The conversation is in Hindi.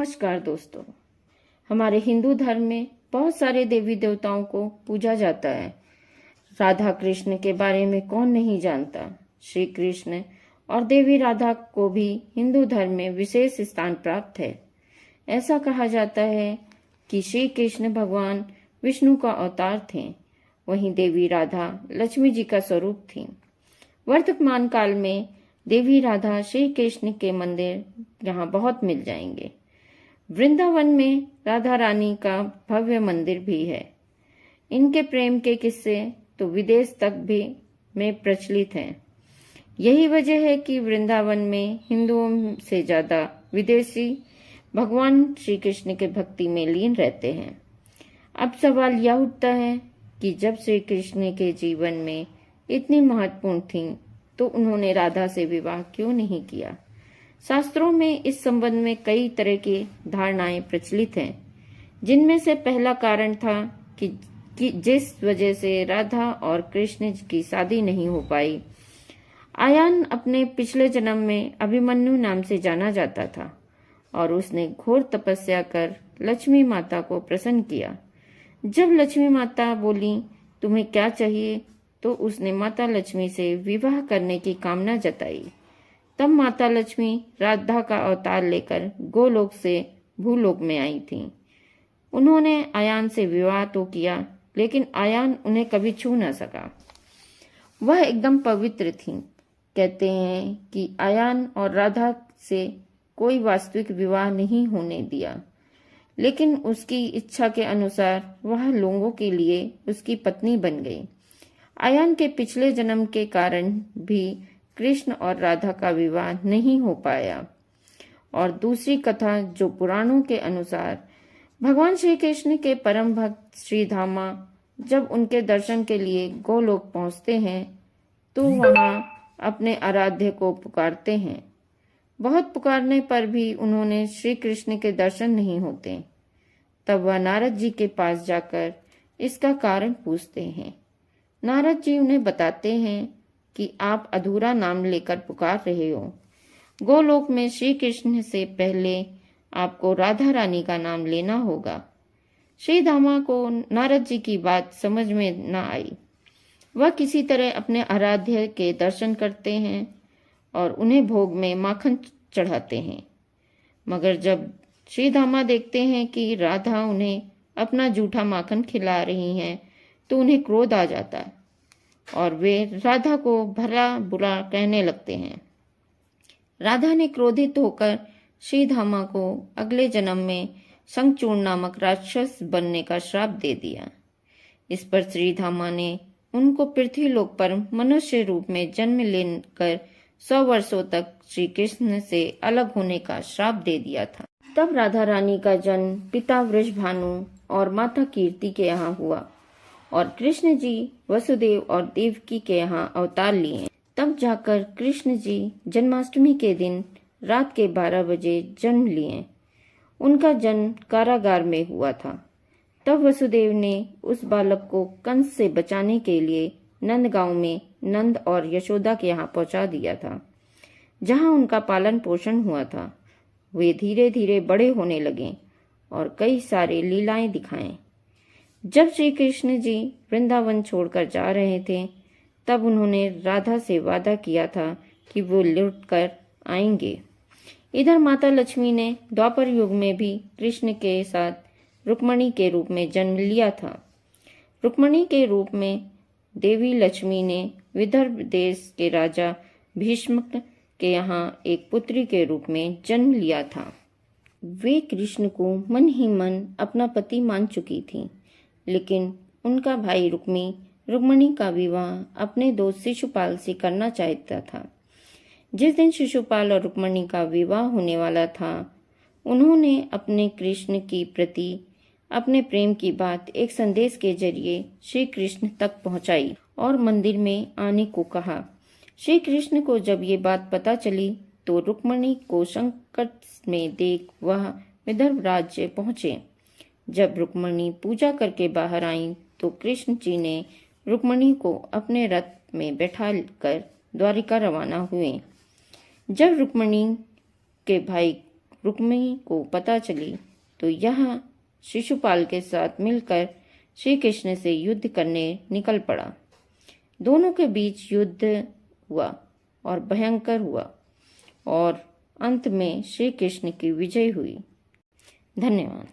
नमस्कार दोस्तों। हमारे हिंदू धर्म में बहुत सारे देवी देवताओं को पूजा जाता है। राधा कृष्ण के बारे में कौन नहीं जानता। श्री कृष्ण और देवी राधा को भी हिंदू धर्म में विशेष स्थान प्राप्त है। ऐसा कहा जाता है कि श्री कृष्ण भगवान विष्णु का अवतार थे, वहीं देवी राधा लक्ष्मी जी का स्वरूप थी। वर्तमान काल में देवी राधा श्री कृष्ण के मंदिर यहाँ बहुत मिल जाएंगे। वृंदावन में राधा रानी का भव्य मंदिर भी है। इनके प्रेम के किस्से तो विदेश तक भी में प्रचलित हैं। यही वजह है कि वृंदावन में हिंदुओं से ज्यादा विदेशी भगवान श्री कृष्ण के भक्ति में लीन रहते हैं। अब सवाल यह उठता है कि जब श्री कृष्ण के जीवन में इतनी महत्वपूर्ण थी तो उन्होंने राधा से विवाह क्यों नहीं किया। शास्त्रों में इस संबंध में कई तरह की धारणाएं प्रचलित हैं, जिनमें से पहला कारण था कि जिस वजह से राधा और कृष्ण की शादी नहीं हो पाई। आयान अपने पिछले जन्म में अभिमन्यु नाम से जाना जाता था और उसने घोर तपस्या कर लक्ष्मी माता को प्रसन्न किया। जब लक्ष्मी माता बोली तुम्हें क्या चाहिए, तो उसने माता लक्ष्मी से विवाह करने की कामना जताई। तब माता लक्ष्मी राधा का अवतार लेकर गोलोक से भूलोक में आई थी। उन्होंने आयान से विवाह तो किया, लेकिन आयान उन्हें कभी छू न सका। वह एकदम पवित्र थी। कहते हैं कि आयान और राधा से कोई वास्तविक विवाह नहीं होने दिया, लेकिन उसकी इच्छा के अनुसार वह लोगों के लिए उसकी पत्नी बन गई। आयान के पिछले जन्म के कारण भी कृष्ण और राधा का विवाह नहीं हो पाया। और दूसरी कथा जो पुराणों के अनुसार भगवान श्री कृष्ण के परम भक्त श्री धामा जब उनके दर्शन के लिए गोलोक पहुंचते हैं तो वहां अपने आराध्य को पुकारते हैं। बहुत पुकारने पर भी उन्होंने श्री कृष्ण के दर्शन नहीं होते। तब वह नारद जी के पास जाकर इसका कारण पूछते हैं। नारद जी उन्हें बताते हैं कि आप अधूरा नाम लेकर पुकार रहे हो। गोलोक में श्री कृष्ण से पहले आपको राधा रानी का नाम लेना होगा। श्री धामा को नारद जी की बात समझ में न आई। वह किसी तरह अपने आराध्य के दर्शन करते हैं और उन्हें भोग में माखन चढ़ाते हैं। मगर जब श्री धामा देखते हैं कि राधा उन्हें अपना जूठा माखन खिला रही हैं, तो उन्हें क्रोध आ जाता है और वे राधा को भला बुरा कहने लगते हैं। राधा ने क्रोधित होकर श्री धामा को अगले जन्म में शंखचूर्ण नामक राक्षस बनने का श्राप दे दिया। इस पर श्री धामा ने उनको पृथ्वीलोक पर मनुष्य रूप में जन्म लेकर 100 वर्षों तक श्री कृष्ण से अलग होने का श्राप दे दिया था। तब राधा रानी का जन्म पिता वृषभानु और माता कीर्ति के यहाँ हुआ और कृष्ण जी वसुदेव और देवकी के यहाँ अवतार लिए। तब जाकर कृष्ण जी जन्माष्टमी के दिन रात के 12 बजे जन्म लिए। उनका जन्म कारागार में हुआ था। तब वसुदेव ने उस बालक को कंस से बचाने के लिए नंदगांव में नंद और यशोदा के यहाँ पहुंचा दिया था, जहाँ उनका पालन पोषण हुआ था। वे धीरे धीरे बड़े होने लगे और कई सारे लीलाएं दिखाएं। जब श्री कृष्ण जी वृंदावन छोड़कर जा रहे थे, तब उन्होंने राधा से वादा किया था कि वो लौट कर आएंगे। इधर माता लक्ष्मी ने द्वापर युग में भी कृष्ण के साथ रुक्मणी के रूप में जन्म लिया था। रुक्मणी के रूप में देवी लक्ष्मी ने विदर्भ देश के राजा भीष्म के यहाँ एक पुत्री के रूप में जन्म लिया था। वे कृष्ण को मन ही मन अपना पति मान चुकी थीं, लेकिन उनका भाई रुक्मणी का विवाह अपने दोस्त शिशुपाल से करना चाहता था। जिस दिन शिशुपाल और रुक्मणी का विवाह होने वाला था, उन्होंने अपने कृष्ण की प्रति अपने प्रेम की बात एक संदेश के जरिए श्री कृष्ण तक पहुंचाई और मंदिर में आने को कहा। श्री कृष्ण को जब ये बात पता चली तो रुक्मणी को संकट में देख वह विदर्भ राज्य पहुंचे। जब रुक्मणी पूजा करके बाहर आई तो कृष्ण जी ने रुक्मणी को अपने रथ में बैठा कर द्वारिका रवाना हुए। जब रुक्मणी के भाई रुक्मिणी को पता चली तो यह शिशुपाल के साथ मिलकर श्री कृष्ण से युद्ध करने निकल पड़ा। दोनों के बीच युद्ध हुआ और भयंकर हुआ और अंत में श्री कृष्ण की विजय हुई। धन्यवाद।